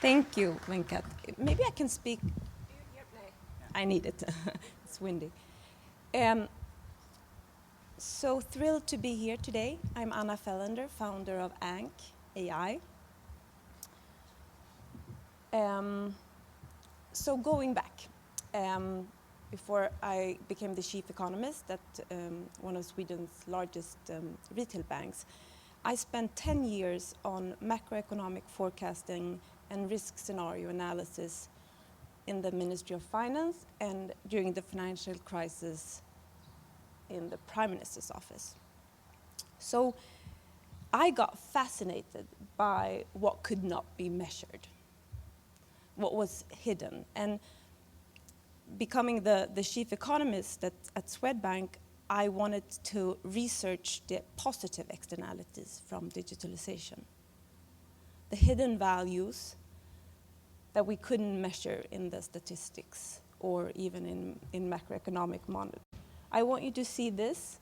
Thank you, Venkat. Maybe I can speak. I need it. It's windy. So thrilled to be here today. I'm Anna Fellander, founder of Anch.ai. So going back, before I became the chief economist at one of Sweden's largest retail banks, I spent 10 years on macroeconomic forecasting and risk scenario analysis in the Ministry of Finance and during the financial crisis in the Prime Minister's office. So I got fascinated by what could not be measured, what was hidden. And becoming the chief economist at Swedbank, I wanted to research the positive externalities from digitalization, the hidden values that we couldn't measure in the statistics or even in macroeconomic monitoring. I want you to see this.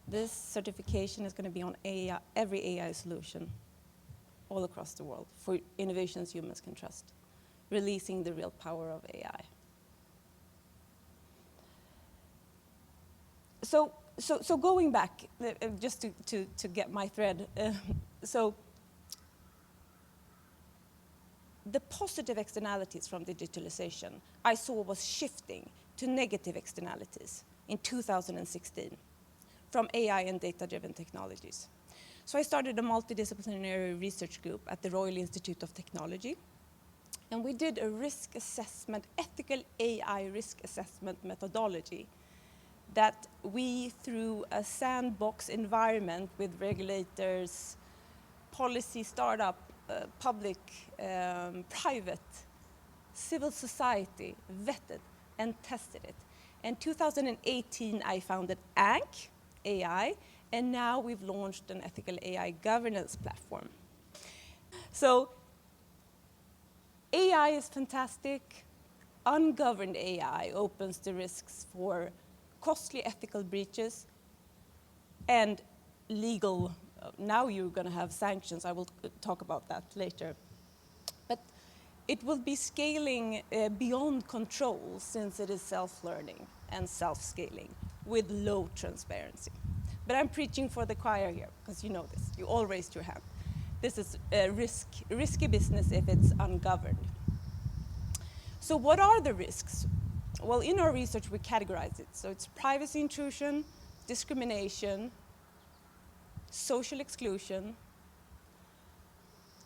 This certification is going to be on AI, every AI solution all across the world for innovations humans can trust, releasing the real power of AI. So going back, just to get my thread, so the positive externalities from digitalization I saw was shifting to negative externalities in 2016 from AI and data-driven technologies. So I started a multidisciplinary research group at the Royal Institute of Technology, and we did a risk assessment, ethical AI risk assessment methodology that we, through a sandbox environment with regulators, policy, startup, public, private, civil society, vetted and tested it. In 2018, I founded Anch.ai, and now we've launched an ethical AI governance platform. So AI is fantastic. Ungoverned AI opens the risks for costly ethical breaches and legal. Now you're going to have sanctions. I will talk about that later. But it will be scaling beyond control since it is self-learning and self-scaling with low transparency. But I'm preaching for the choir here because you know this. You all raised your hand. This is risky business if it's ungoverned. So what are the risks? Well, in our research, we categorize it. So it's privacy intrusion, discrimination, social exclusion,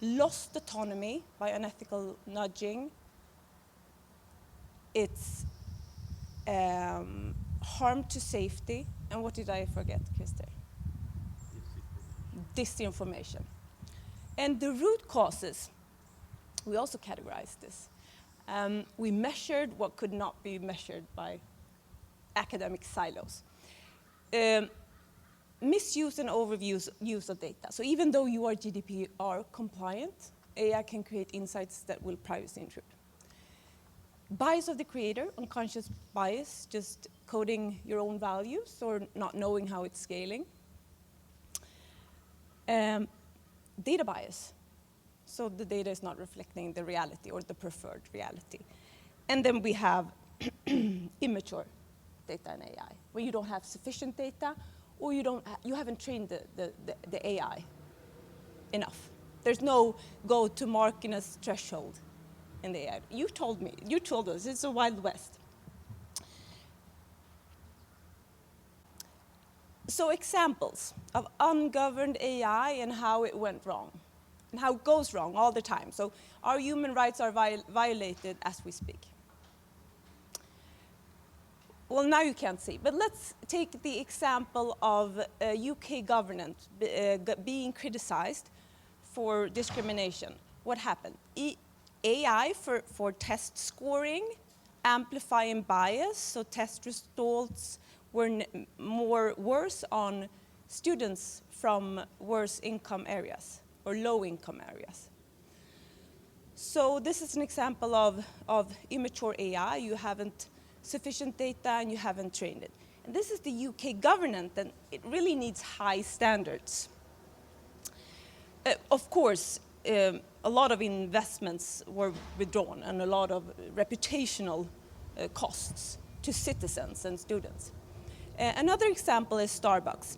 lost autonomy by unethical nudging. It's harm to safety. And what did I forget, Christer? Disinformation. And the root causes, we also categorized this. We measured what could not be measured by academic silos. Misuse and overuse of data. So even though you are GDPR compliant, AI can create insights that will privacy intrude. Bias of the creator, unconscious bias, just coding your own values or not knowing how it's scaling. Data bias. So the data is not reflecting the reality or the preferred reality. And then we have immature data and AI, where you don't have sufficient data or you haven't trained the AI enough. There's no go-to-market threshold in the AI. You told us, it's a Wild West. So examples of ungoverned AI and how it went wrong. And how it goes wrong all the time. So our human rights are violated as we speak. Well, now you can't see, but let's take the example of a UK government being criticized for discrimination. What happened? AI for test scoring, amplifying bias, so test results were worse on students from worse income areas or low-income areas. So this is an example of immature AI. You haven't sufficient data and you haven't trained it. And this is the UK government, and it really needs high standards. Of course, a lot of investments were withdrawn and a lot of reputational costs to citizens and students. Another example is Starbucks.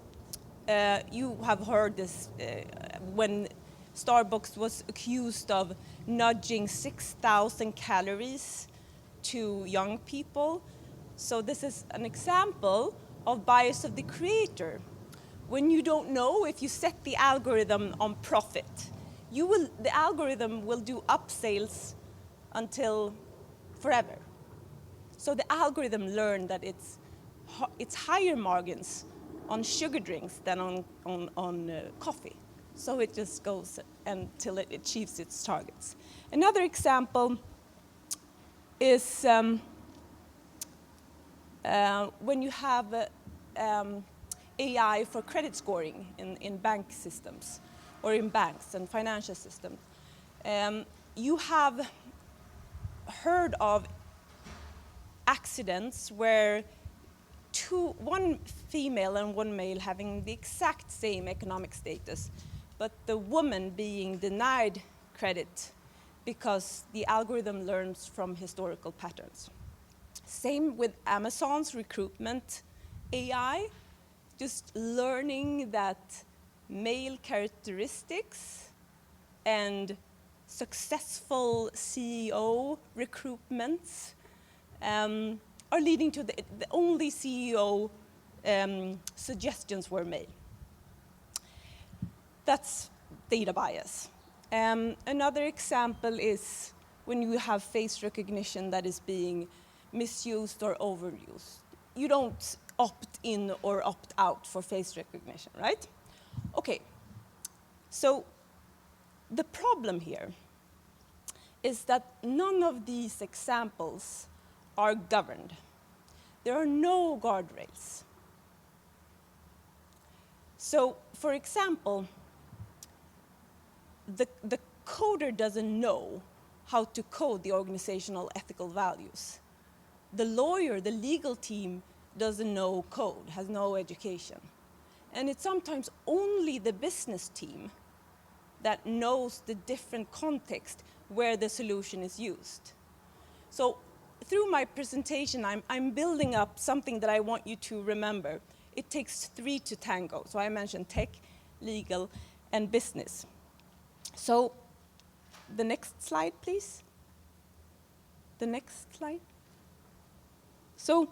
You have heard this when Starbucks was accused of nudging 6,000 calories to young people. So this is an example of bias of the creator. When you don't know, if you set the algorithm on profit, the algorithm will do upsales until forever. So the algorithm learned that it's higher margins on sugar drinks than on coffee. So it just goes until it achieves its targets. Another example is when you have AI for credit scoring in bank systems or in banks and financial systems. You have heard of accidents where one female and one male having the exact same economic status, but the woman being denied credit because the algorithm learns from historical patterns. Same with Amazon's recruitment AI, just learning that male characteristics and successful CEO recruitments are leading to the only CEO suggestions were made. That's data bias. Another example is when you have face recognition that is being misused or overused. You don't opt in or opt out for face recognition, right? Okay, so the problem here is that none of these examples are governed. There are no guardrails. So, for example, the coder doesn't know how to code the organizational ethical values. The lawyer, the legal team, doesn't know code, has no education. And it's sometimes only the business team that knows the different context where the solution is used. So through my presentation, I'm building up something that I want you to remember. It takes 3 to tango. So I mentioned tech, legal, and business. So the next slide, please. The next slide. So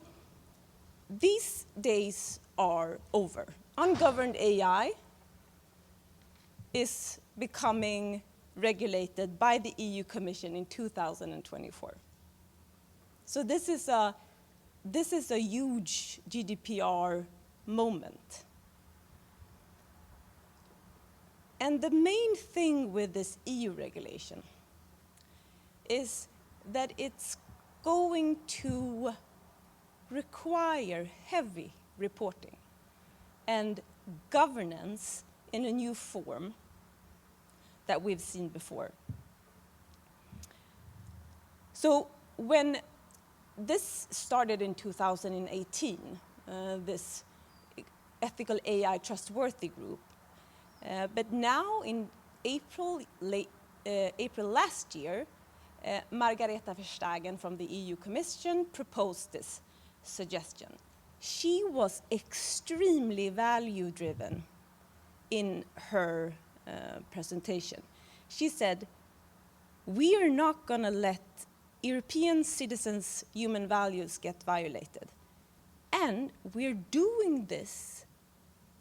these days are over. Ungoverned AI is becoming regulated by the EU Commission in 2024. So this is a huge GDPR moment. And the main thing with this EU regulation is that it's going to require heavy reporting and governance in a new form that we've seen before. So when this started in 2018, this ethical AI trustworthy group, but now in April last year, Margareta Verstaegen from the EU Commission proposed this suggestion. She was extremely value-driven in her presentation. She said, we are not going to let European citizens' human values get violated. And we're doing this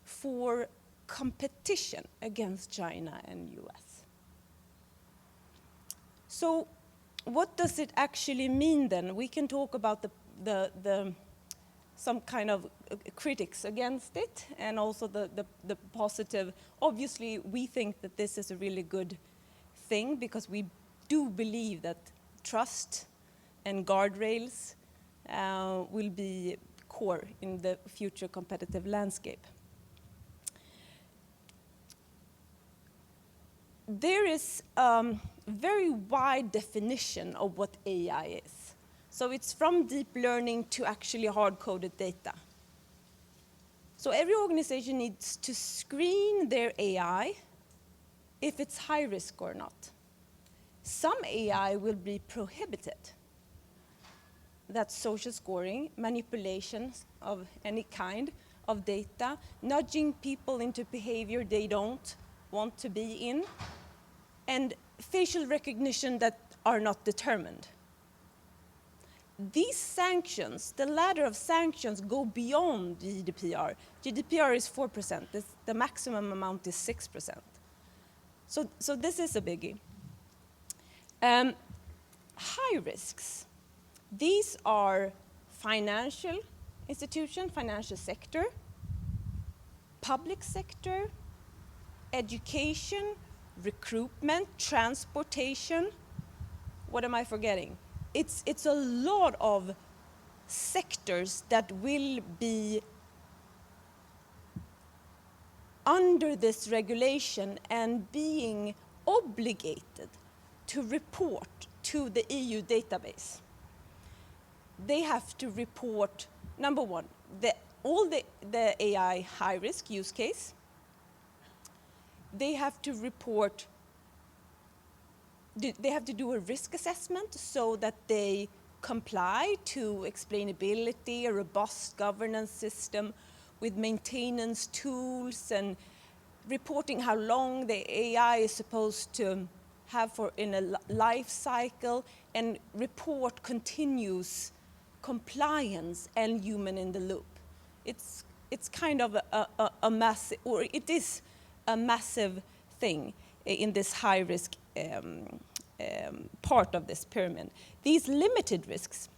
for competition against China and US. So what does it actually mean then? We can talk about some kind of critics against it and also the positive. Obviously, we think that this is a really good thing because we do believe that trust and guardrails will be core in the future competitive landscape. There is a very wide definition of what AI is. So it's from deep learning to actually hard-coded data. So every organization needs to screen their AI if it's high risk or not. Some AI will be prohibited. That's social scoring, manipulations of any kind of data, nudging people into behavior they don't want to be in, and facial recognition that are not determined. These sanctions, the ladder of sanctions, go beyond GDPR. GDPR is 4%. The maximum amount is 6%. So this is a biggie. High risks. These are financial institution, financial sector, public sector, education, recruitment, transportation. What am I forgetting? It's a lot of sectors that will be under this regulation and being obligated to report to the EU database. They have to report, number one, all the AI high-risk use case. They have to report, they have to do a risk assessment so that they comply to explainability, a robust governance system with maintenance tools and reporting how long the AI is supposed to have for in a life cycle, and report continuous compliance and human in the loop. It's kind of a massive, or it is a massive thing in this high risk part of this pyramid. These limited risks,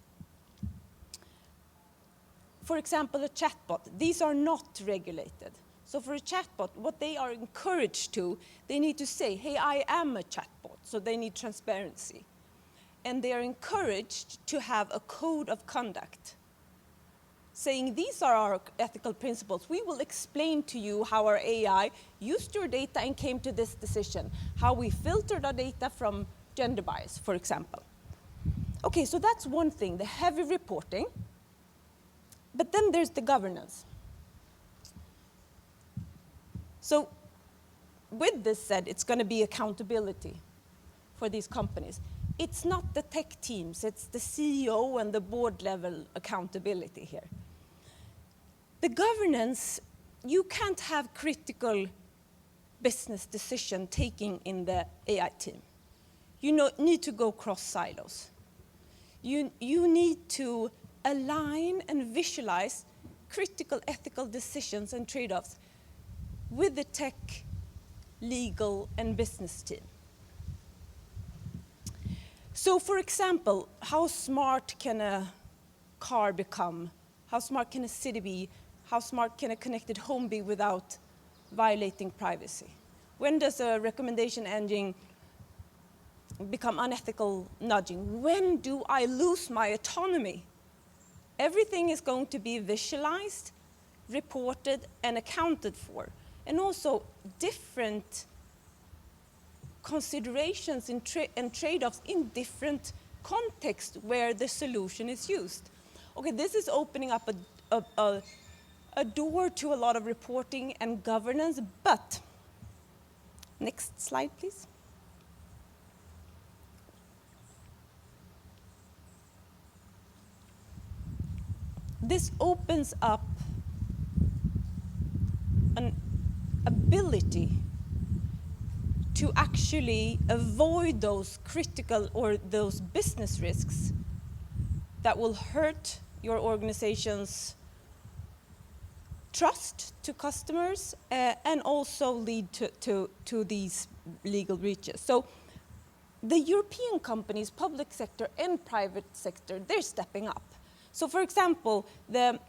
for example, a chatbot, these are not regulated. So for a chatbot, what they are encouraged to, they need to say, hey, I am a chatbot, so they need transparency. And they are encouraged to have a code of conduct, saying these are our ethical principles. We will explain to you how our AI used your data and came to this decision, how we filtered our data from gender bias, for example. Okay, so that's one thing, the heavy reporting. But then there's the governance. So with this said, it's going to be accountability for these companies. It's not the tech teams, it's the CEO and the board level accountability here. The governance, you can't have critical business decision taking in the AI team. You need to go cross silos. You need to align and visualize critical ethical decisions and trade-offs with the tech, legal, and business team. So for example, how smart can a car become? How smart can a city be? How smart can a connected home be without violating privacy? When does a recommendation engine become unethical nudging? When do I lose my autonomy? Everything is going to be visualized, reported, and accounted for. And also different considerations and trade-offs in different contexts where the solution is used. Okay, this is opening up a door to a lot of reporting and governance, but next slide, please. This opens up an ability to actually avoid those critical or those business risks that will hurt your organization's trust to customers and also lead to these legal breaches. So the European companies, public sector and private sector, they're stepping up. So for example, the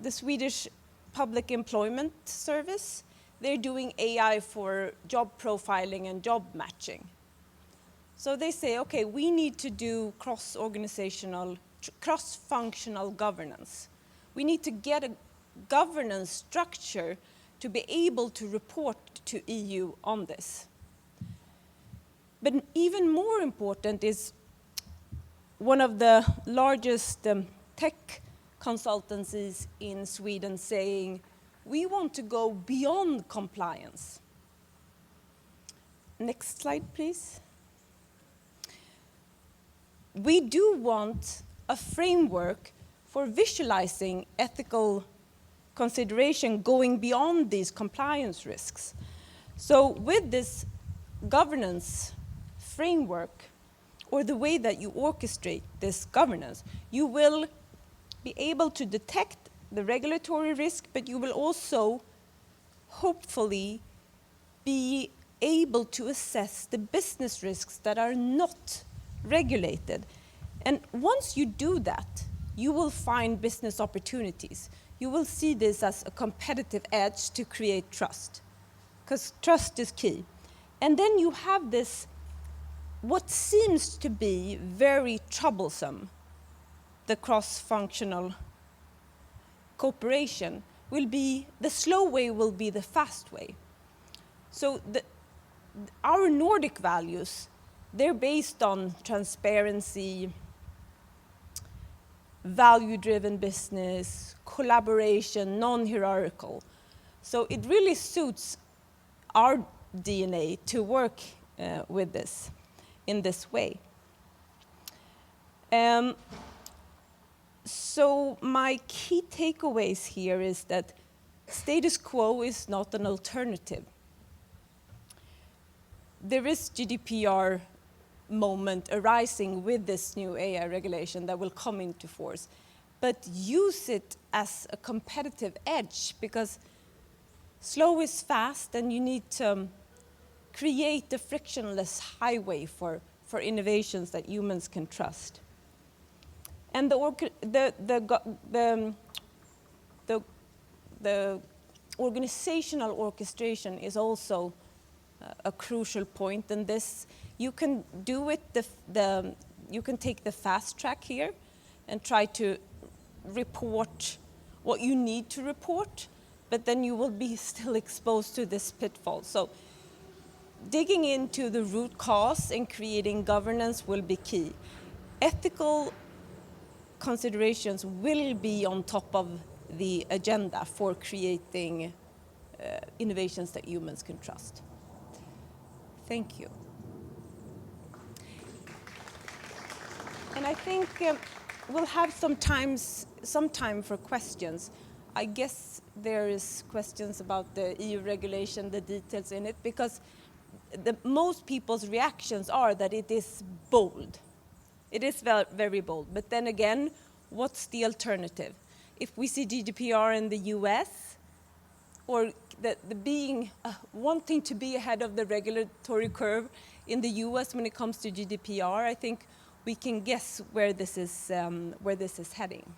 Swedish Public Employment Service, they're doing AI for job profiling and job matching. So they say, okay, we need to do cross-organizational, cross-functional governance. We need to get a governance structure to be able to report to EU on this. But even more important is one of the largest tech consultancies in Sweden saying, we want to go beyond compliance. Next slide, please. we do want a framework for visualizing ethical consideration going beyond these compliance risks. So with this governance framework, or the way that you orchestrate this governance, you will be able to detect the regulatory risk, but you will also hopefully be able to assess the business risks that are not regulated. And once you do that, you will find business opportunities. You will see this as a competitive edge to create trust, because trust is key. And then you have this, what seems to be very troublesome, the cross-functional cooperation, will be, the slow way will be the fast way. So our Nordic values, they're based on transparency, value-driven business, collaboration, non-hierarchical. So it really suits our DNA to work with this in this way. So my key takeaways here is that status quo is not an alternative. There is GDPR moment arising with this new AI regulation that will come into force, but use it as a competitive edge, because slow is fast and you need to create a frictionless highway for innovations that humans can trust. And the organizational orchestration is also a crucial point, and this you can do it. You can take the fast track here and try to report what you need to report, but then you will be still exposed to this pitfall. So digging into the root cause and creating governance will be key. Ethical considerations will be on top of the agenda for creating innovations that humans can trust. Thank you. And I think we'll have some time for questions. I guess there is questions about the EU regulation, the details in it, because most people's reactions are that it is bold. It is very bold. But then again, what's the alternative? If we see GDPR in the US, or wanting to be ahead of the regulatory curve in the US when it comes to GDPR, I think we can guess where this is heading.